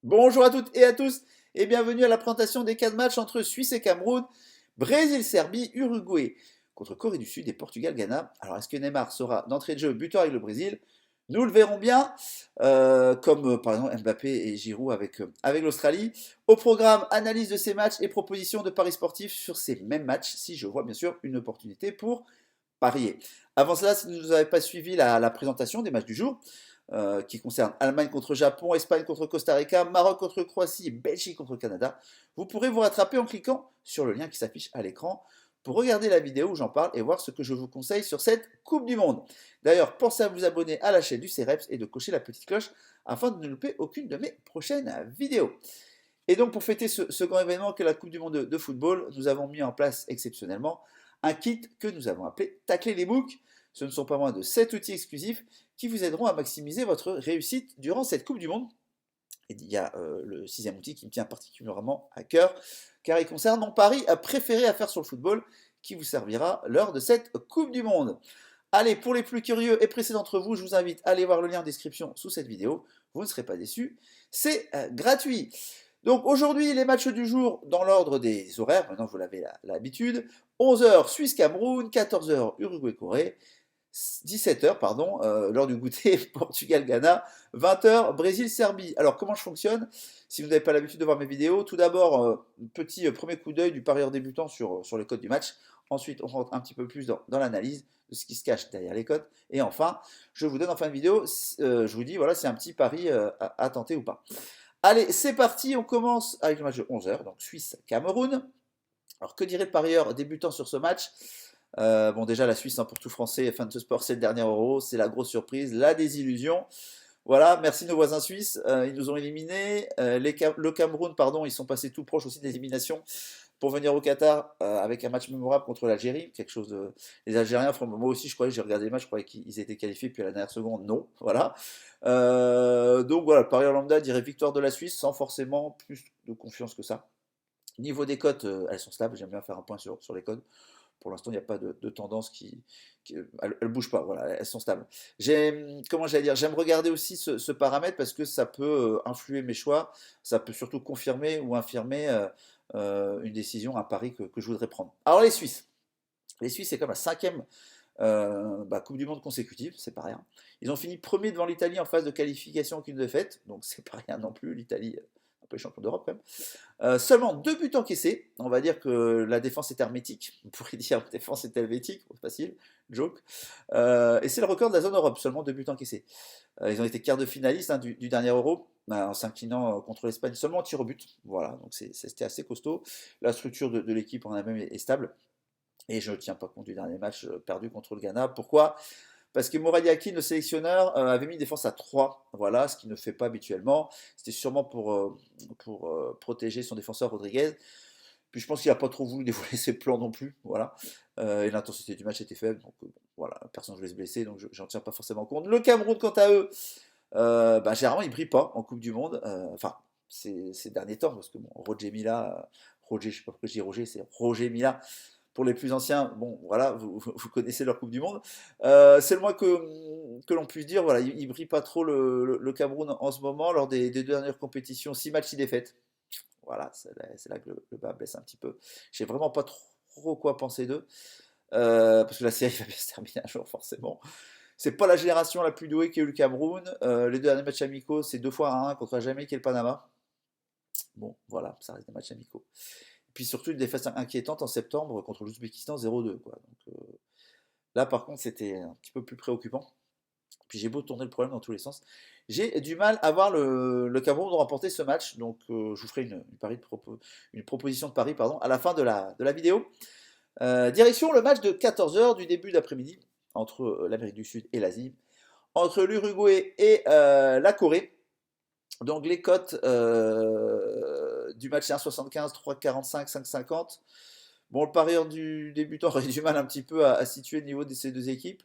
Bonjour à toutes et à tous et bienvenue à la présentation des 4 matchs entre Suisse et Cameroun, Brésil-Serbie, Uruguay contre Corée du Sud et Portugal-Ghana. Alors est-ce que Neymar sera d'entrée de jeu buteur avec le Brésil? Nous le verrons bien, comme par exemple Mbappé et Giroud avec l'Australie. Au programme, analyse de ces matchs et propositions de paris sportifs sur ces mêmes matchs, si je vois bien sûr une opportunité pour parier. Avant cela, si vous n'avez pas suivi la présentation des matchs du jour, qui concerne Allemagne contre Japon, Espagne contre Costa Rica, Maroc contre Croatie et Belgique contre Canada, vous pourrez vous rattraper en cliquant sur le lien qui s'affiche à l'écran pour regarder la vidéo où j'en parle et voir ce que je vous conseille sur cette Coupe du Monde. D'ailleurs, pensez à vous abonner à la chaîne du CEREPS et de cocher la petite cloche afin de ne louper aucune de mes prochaines vidéos. Et donc pour fêter ce grand événement qu'est la Coupe du Monde de football, nous avons mis en place exceptionnellement un kit que nous avons appelé Tacler les books. Ce ne sont pas moins de 7 outils exclusifs qui vous aideront à maximiser votre réussite durant cette Coupe du Monde. Et il y a le sixième outil qui me tient particulièrement à cœur, car il concerne mon pari préféré à faire sur le football, qui vous servira lors de cette Coupe du Monde. Allez, pour les plus curieux et pressés d'entre vous, je vous invite à aller voir le lien en description sous cette vidéo. Vous ne serez pas déçus, c'est gratuit. Donc aujourd'hui, les matchs du jour dans l'ordre des horaires, maintenant vous l'avez l'habitude. 11h Suisse-Cameroun, 14h Uruguay-Corée, 17h, pardon, l'heure du goûter, Portugal-Ghana, 20h, Brésil-Serbie. Alors, comment je fonctionne? Si vous n'avez pas l'habitude de voir mes vidéos, tout d'abord, petit premier coup d'œil du parieur débutant sur les codes du match. Ensuite, on rentre un petit peu plus dans l'analyse de ce qui se cache derrière les codes. Et enfin, je vous donne en fin de vidéo, je vous dis, voilà, c'est un petit pari à tenter ou pas. Allez, c'est parti, on commence avec le match de 11h, donc Suisse-Cameroun. Alors, que dirait le parieur débutant sur ce match? Bon, déjà, la Suisse, hein, pour tout français, fan de sport, c'est le dernier euro, c'est la grosse surprise, la désillusion. Voilà, merci nos voisins suisses, ils nous ont éliminés. Le Cameroun, pardon, ils sont passés tout proches aussi d'élimination pour venir au Qatar avec un match mémorable contre l'Algérie. Quelque chose de. Les Algériens, moi aussi, je croyais, j'ai regardé les matchs, je croyais qu'ils étaient qualifiés, puis à la dernière seconde, non. Voilà. Donc voilà, le parieur lambda dirait victoire de la Suisse sans forcément plus de confiance que ça. Niveau des cotes, elles sont stables, j'aime bien faire un point sur les codes. Pour l'instant, il n'y a pas de tendance elle ne bouge pas, voilà, elles sont stables. Comment j'allais dire, j'aime regarder aussi ce paramètre parce que ça peut influer mes choix, ça peut surtout confirmer ou infirmer une décision, un pari que je voudrais prendre. Alors les Suisses. Les Suisses, c'est comme la cinquième Coupe du Monde consécutive, c'est pas rien. Ils ont fini premier devant l'Italie en phase de qualification aucune défaite, donc c'est pas rien non plus. L'Italie, un peu champion d'Europe quand même. Seulement 2 buts encaissés. On va dire que la défense est hermétique. On pourrait dire la défense est helvétique. Facile, joke. Et c'est le record de la zone Europe. Seulement 2 buts encaissés. Ils ont été quart de finaliste du dernier Euro, en s'inclinant contre l'Espagne seulement en tir au but. Voilà, donc c'était assez costaud. La structure de l'équipe en elle-même est stable. Et je ne tiens pas compte du dernier match perdu contre le Ghana. Pourquoi? Parce que Morad Yakin, le sélectionneur, avait mis une défense à 3, voilà, ce qu'il ne fait pas habituellement. C'était sûrement pour protéger son défenseur Rodriguez. Puis je pense qu'il n'a pas trop voulu dévoiler ses plans non plus, voilà. Et l'intensité du match était faible, donc bon, voilà, personne ne voulait se blesser, donc j'en tiens pas forcément compte. Le Cameroun, quant à eux, généralement, ils ne brillent pas en Coupe du Monde. Enfin, ces derniers temps, parce que bon, Roger Mila, Roger, je sais pas pourquoi je dis Roger, c'est Roger Mila. Pour les plus anciens, bon, voilà, vous connaissez leur Coupe du Monde. C'est le moins que l'on puisse dire. Voilà, il brille pas trop le Cameroun en ce moment lors des deux dernières compétitions, 6 matchs, 6 défaites. Voilà, c'est là que le bas blesse un petit peu. J'ai vraiment pas trop quoi penser d'eux, parce que la série va bien se terminer un jour forcément. C'est pas la génération la plus douée qui a eu le Cameroun. Les deux derniers matchs amicaux, c'est 2 fois à 1 contre la Jamaïque et le Panama. Bon, voilà, ça reste des matchs amicaux. Puis surtout une défaite inquiétante en septembre contre l'Ouzbékistan 0-2. Quoi. Donc, là, par contre, c'était un petit peu plus préoccupant. Puis j'ai beau tourner le problème dans tous les sens. J'ai du mal à voir le Cameroun remporter ce match. Donc, je vous ferai une proposition de pari pardon, à la fin de la vidéo. Direction le match de 14h du début d'après-midi entre l'Amérique du Sud et l'Asie, entre l'Uruguay et la Corée. Donc les cotes du match 1,75, 3,45, 5,50. Bon, le parieur du débutant aurait du mal un petit peu à situer le niveau de ces deux équipes.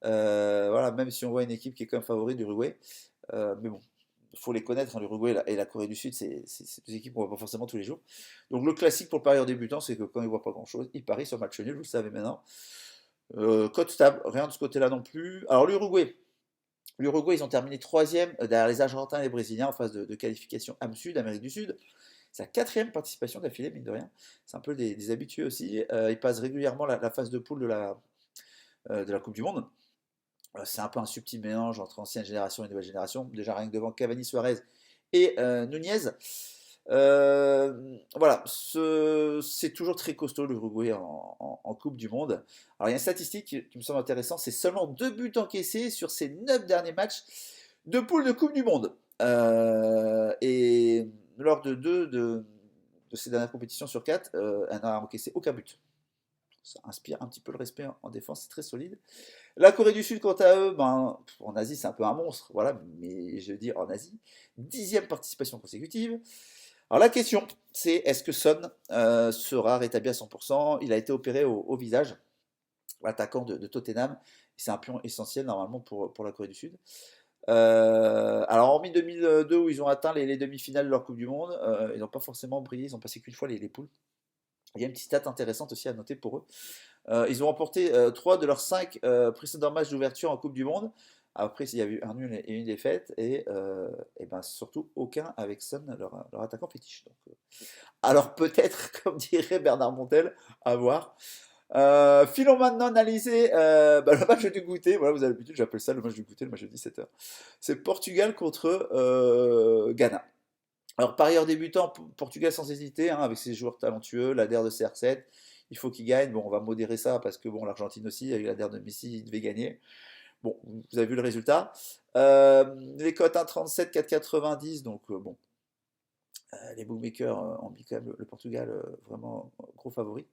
Voilà, même si on voit une équipe qui est quand même favorite d'Uruguay. Mais bon, il faut les connaître, hein, l'Uruguay et la Corée du Sud, c'est deux équipes qu'on ne voit pas forcément tous les jours. Donc le classique pour le parieur débutant, c'est que quand il ne voit pas grand-chose, il parie sur match nul, vous le savez maintenant. Cote stable, rien de ce côté-là non plus. Alors l'Uruguay, L'Uruguay, ils ont terminé troisième derrière les Argentins et les Brésiliens en phase de qualification AM Sud, Amérique du Sud. C'est la quatrième participation d'affilée, mine de rien. C'est un peu des habitués aussi. Ils passent régulièrement la phase de poule de la Coupe du Monde. C'est un peu un subtil mélange entre ancienne génération et nouvelle génération. Déjà, rien que devant Cavani, Suarez et Nunez. Voilà, c'est toujours très costaud l'Uruguay en Coupe du Monde. Alors il y a une statistique qui me semble intéressante, c'est seulement 2 buts encaissés sur ces 9 derniers matchs de poule de Coupe du Monde. Et lors de ces dernières compétitions sur 4, elle n'a encaissé aucun but. Ça inspire un petit peu le respect en défense, c'est très solide. La Corée du Sud, quant à eux, ben, en Asie, c'est un peu un monstre, voilà, mais je veux dire en Asie, 10e participation consécutive. Alors la question, c'est est-ce que Son sera rétabli à 100%? Il a été opéré au visage, l'attaquant de Tottenham. C'est un pion essentiel normalement pour la Corée du Sud. Alors hormis 2002 où ils ont atteint les demi-finales de leur Coupe du Monde, ils n'ont pas forcément brillé, ils ont passé qu'une fois les poules. Il y a une petite stat intéressante aussi à noter pour eux. Ils ont remporté 3 de leurs 5 précédents matchs d'ouverture en Coupe du Monde. Après, il y a eu un nul et une défaite, et ben, surtout aucun avec Son, leur attaquant fétiche. Donc, alors peut-être, comme dirait Bernard Montel, à voir. Filons maintenant analyser le match du goûter. Voilà, vous avez l'habitude, j'appelle ça le match du goûter, le match de 17h. C'est Portugal contre Ghana. Alors, parieur débutant, Portugal sans hésiter, hein, avec ses joueurs talentueux, l'ADER de CR7, il faut qu'il gagne. Bon, on va modérer ça parce que bon, l'Argentine aussi, avec l'ADER de Messi, il devait gagner. Bon, vous avez vu le résultat. Les cotes 1,37, 4,90, donc bon, les bookmakers ont mis quand même le Portugal vraiment gros favori.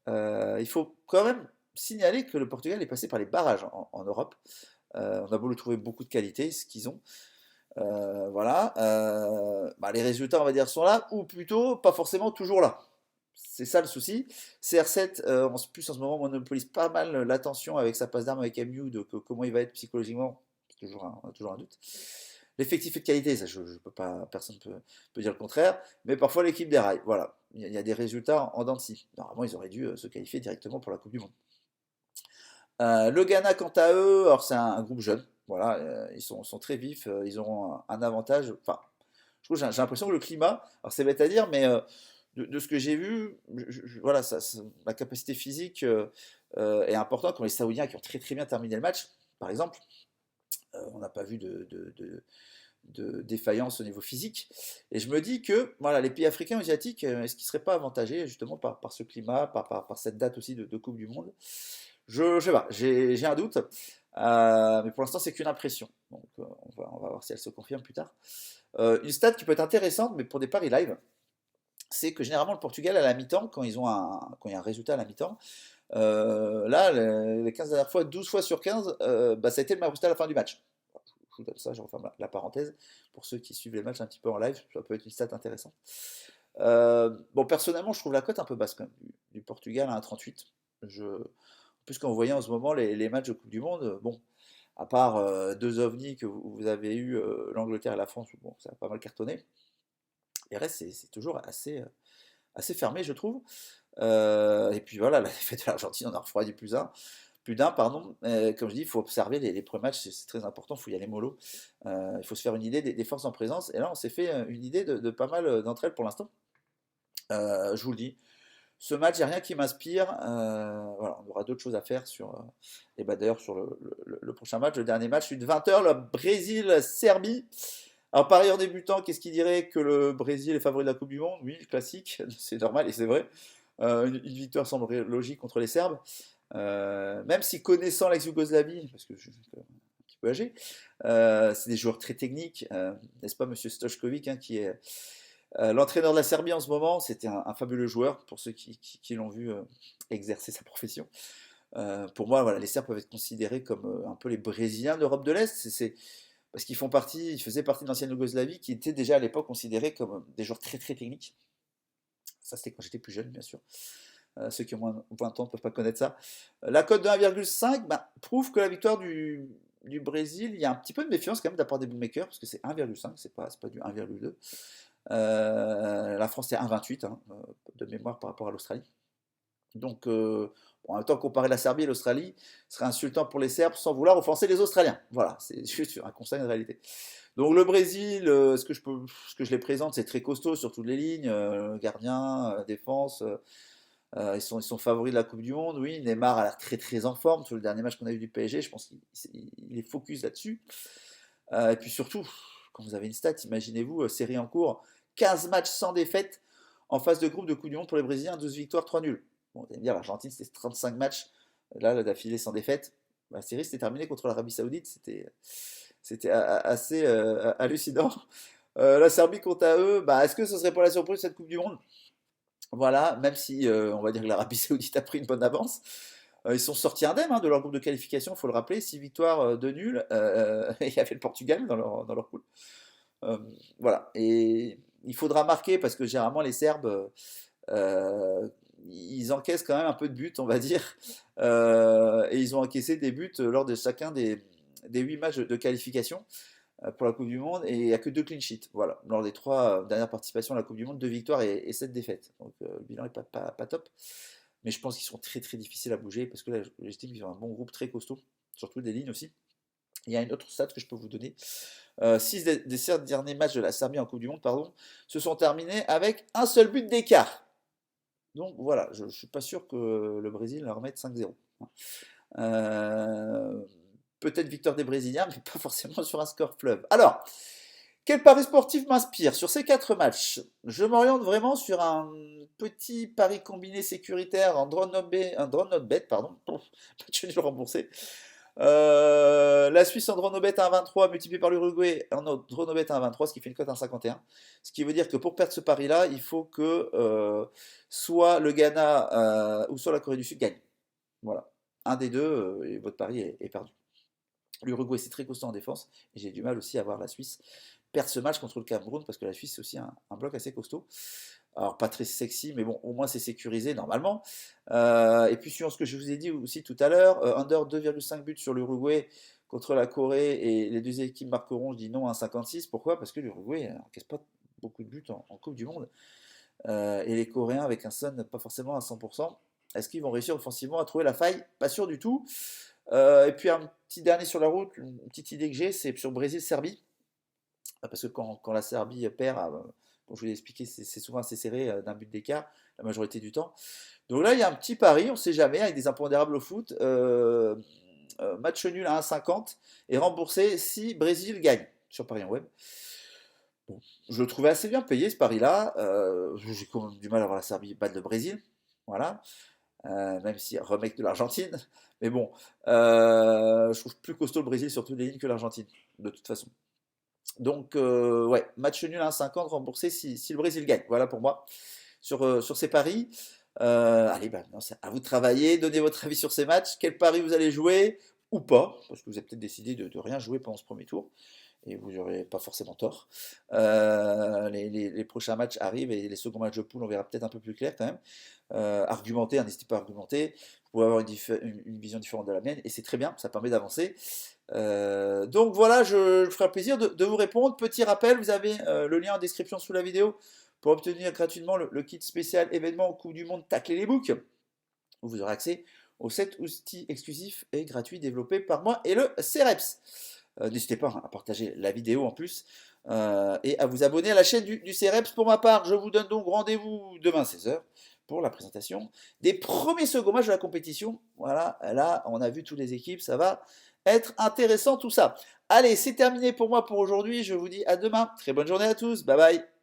Il faut quand même signaler que le Portugal est passé par les barrages en Europe. On a beau le trouver beaucoup de qualité, ce qu'ils ont. Voilà. Les résultats, on va dire, sont là, ou plutôt pas forcément toujours là. C'est ça le souci. CR7, en plus en ce moment, monopolise pas mal l'attention avec sa passe d'armes avec MU, donc comment il va être psychologiquement, on a toujours un doute. L'effectif est de qualité, ça, je peux pas, personne peut dire le contraire, mais parfois l'équipe déraille. Voilà, il y a des résultats en dents de scie. Normalement, ils auraient dû se qualifier directement pour la Coupe du Monde. Le Ghana, quant à eux, alors c'est un groupe jeune, voilà, ils sont très vifs, ils auront un avantage. Enfin, je trouve, j'ai l'impression que le climat, alors c'est bête à dire, mais de ce que j'ai vu, voilà, la capacité physique est importante. Quand les Saoudiens qui ont très très bien terminé le match, par exemple, on n'a pas vu de défaillance au niveau physique. Et je me dis que voilà, les pays africains ou asiatiques, est-ce qu'ils ne seraient pas avantagés justement par ce climat, par cette date aussi de Coupe du Monde? Je sais pas, j'ai un doute. Mais pour l'instant, c'est qu'une impression. Donc, on va voir si elle se confirme plus tard. Une stat qui peut être intéressante, mais pour des paris live, c'est que généralement le Portugal à la mi-temps, quand il y a un résultat à la mi-temps, là, les 15 dernières fois, 12 fois sur 15, ça a été le même résultat à la fin du match. Je vous donne ça, je referme la parenthèse. Pour ceux qui suivent les matchs un petit peu en live, ça peut être une stat intéressante. Bon, personnellement, je trouve la cote un peu basse quand même, du Portugal à 1,38. En plus, quand vous voyez en ce moment les matchs de Coupe du Monde, bon, à part deux ovnis que vous avez eu, l'Angleterre et la France, bon, ça a pas mal cartonné. Les restes, c'est toujours assez fermé, je trouve. Et puis voilà, la défaite de l'Argentine, on a refroidi plus d'un, pardon. Comme je dis, il faut observer les premiers matchs, c'est très important, il faut y aller mollo. Il faut se faire une idée des forces en présence. Et là, on s'est fait une idée de pas mal d'entre elles pour l'instant. Je vous le dis, ce match, il n'y a rien qui m'inspire. Voilà, on aura d'autres choses à faire et d'ailleurs sur le prochain match, le dernier match, une 20h, le Brésil-Serbie. Alors, parieur débutant, qu'est-ce qu'il dirait que le Brésil est favori de la Coupe du Monde? Oui, classique, c'est normal et c'est vrai. Une victoire semblerait logique contre les Serbes. Même si connaissant l'ex-Yougoslavie, parce que je suis un petit peu âgé, c'est des joueurs très techniques, n'est-ce pas, monsieur Stochkovic, hein, qui est l'entraîneur de la Serbie en ce moment. C'était un fabuleux joueur pour ceux qui l'ont vu exercer sa profession. Pour moi, voilà, les Serbes peuvent être considérés comme un peu les Brésiliens d'Europe de l'Est. Parce ils faisaient partie de l'ancienne Yougoslavie, qui était déjà à l'époque considérés comme des joueurs très très techniques. Ça, c'était quand j'étais plus jeune, bien sûr. Ceux qui ont moins de 20 ans ne peuvent pas connaître ça. La cote de 1,5 prouve que la victoire du Brésil, il y a un petit peu de méfiance quand même de la part des bookmakers, parce que c'est 1,5, c'est pas du 1,2. La France, c'est 1,28 hein, de mémoire par rapport à l'Australie. Donc, en même temps, comparer la Serbie et l'Australie serait insultant pour les Serbes sans vouloir offenser les Australiens. Voilà, c'est juste un constat de réalité. Donc le Brésil, ce que je les présente, c'est très costaud sur toutes les lignes, gardien, défense. Ils sont favoris de la Coupe du Monde, oui. Neymar a l'air très très en forme sur le dernier match qu'on a eu du PSG. Je pense qu'il est focus là-dessus. Et puis surtout, quand vous avez une stat, imaginez-vous, série en cours, 15 matchs sans défaite en phase de groupe de Coupe du Monde pour les Brésiliens, 12 victoires, 3 nuls. Bon, vous allez me dire, l'Argentine, c'était 35 matchs, là, d'affilée sans défaite. La série s'était terminée contre l'Arabie Saoudite, c'était assez hallucinant. La Serbie, quant à eux, bah, est-ce que ce serait pas la surprise cette Coupe du Monde? Voilà, même si on va dire que l'Arabie Saoudite a pris une bonne avance. Ils sont sortis indemnes de leur groupe de qualification, il faut le rappeler, 6 victoires, 2 nuls. Il y avait le Portugal dans leur poule. Euh, voilà, et il faudra marquer parce que généralement les Serbes, ils encaissent quand même un peu de buts, on va dire. Et ils ont encaissé des buts lors de chacun des 8 matchs de qualification pour la Coupe du Monde, et il n'y a que 2 clean sheets. Voilà, lors des 3 dernières participations à la Coupe du Monde, 2 victoires et 7 défaites. Donc le bilan n'est pas top. Mais je pense qu'ils sont très très difficiles à bouger parce que là, j'estime qu'ils ont un bon groupe très costaud, surtout des lignes aussi. Il y a une autre stat que je peux vous donner. 6 des 7 derniers matchs de la Serbie en Coupe du Monde, pardon, se sont terminés avec un seul but d'écart. Donc voilà, je ne suis pas sûr que le Brésil leur mette 5-0. Euh, Peut-être victoire des Brésiliens, mais pas forcément sur un score fleuve. Alors, quel pari sportif m'inspire? Sur ces 4 matchs, je m'oriente vraiment sur un petit pari combiné sécuritaire en draw not bet, pardon, match nul remboursé. La Suisse en draw no bet à 1,23 multiplié par l'Uruguay en draw no bet à 1,23, ce qui fait une cote à 1,51. Ce qui veut dire que pour perdre ce pari-là, il faut que soit le Ghana ou soit la Corée du Sud gagne. Voilà. Un des deux, et votre pari est perdu. L'Uruguay, c'est très costaud en défense, et j'ai du mal aussi à voir la Suisse perdre ce match contre le Cameroun, parce que la Suisse, c'est aussi un bloc assez costaud. Alors, pas très sexy, mais bon, au moins c'est sécurisé normalement. Et puis, suivant ce que je vous ai dit aussi tout à l'heure, under 2,5 buts sur l'Uruguay contre la Corée, et les deux équipes marqueront, je dis non à 1,56. Pourquoi? Parce que l'Uruguay n'encaisse pas beaucoup de buts en Coupe du Monde. Et les Coréens, avec un Son pas forcément à 100%, est-ce qu'ils vont réussir offensivement à trouver la faille? Pas sûr du tout. Et puis un petit dernier sur la route, une petite idée que j'ai, c'est sur Brésil-Serbie. Parce que quand la Serbie perd, comme je vous l'ai expliqué, c'est souvent assez serré d'un but d'écart, la majorité du temps. Donc là, il y a un petit pari, on ne sait jamais, avec des impondérables au foot. Match nul à 1,50 et remboursé si Brésil gagne sur Paris en web. Bon, je le trouvais assez bien payé ce pari-là. J'ai quand même du mal à voir la Serbie battre le Brésil. Voilà. Même si remake de l'Argentine. Mais bon, je trouve plus costaud le Brésil sur toutes les lignes que l'Argentine, de toute façon. Donc, ouais, match nul à 1,50 remboursé si le Brésil gagne. Voilà pour moi sur ces paris. Allez, bah, c'est à vous de travailler, donnez votre avis sur ces matchs. Quel pari vous allez jouer ou pas, parce que vous avez peut-être décidé de rien jouer pendant ce premier tour. Et vous n'aurez pas forcément tort. Les prochains matchs arrivent et les seconds matchs de poule, on verra peut-être un peu plus clair quand même. Argumenter, n'hésitez pas à argumenter. Vous pouvez avoir une vision différente de la mienne et c'est très bien, ça permet d'avancer. Donc voilà, je ferai plaisir de vous répondre. Petit rappel, vous avez le lien en description sous la vidéo pour obtenir gratuitement le kit spécial événement Coupe du Monde Tacler les books, où vous aurez accès aux 7 outils exclusifs et gratuits développés par moi et le CEREPS. N'hésitez pas à partager la vidéo en plus et à vous abonner à la chaîne du CEREPS. Pour ma part, je vous donne donc rendez-vous demain 16h pour la présentation des premiers seconds matchs de la compétition. Voilà, là on a vu toutes les équipes, ça va être intéressant tout ça. Allez, c'est terminé pour moi pour aujourd'hui, je vous dis à demain. Très bonne journée à tous, bye bye.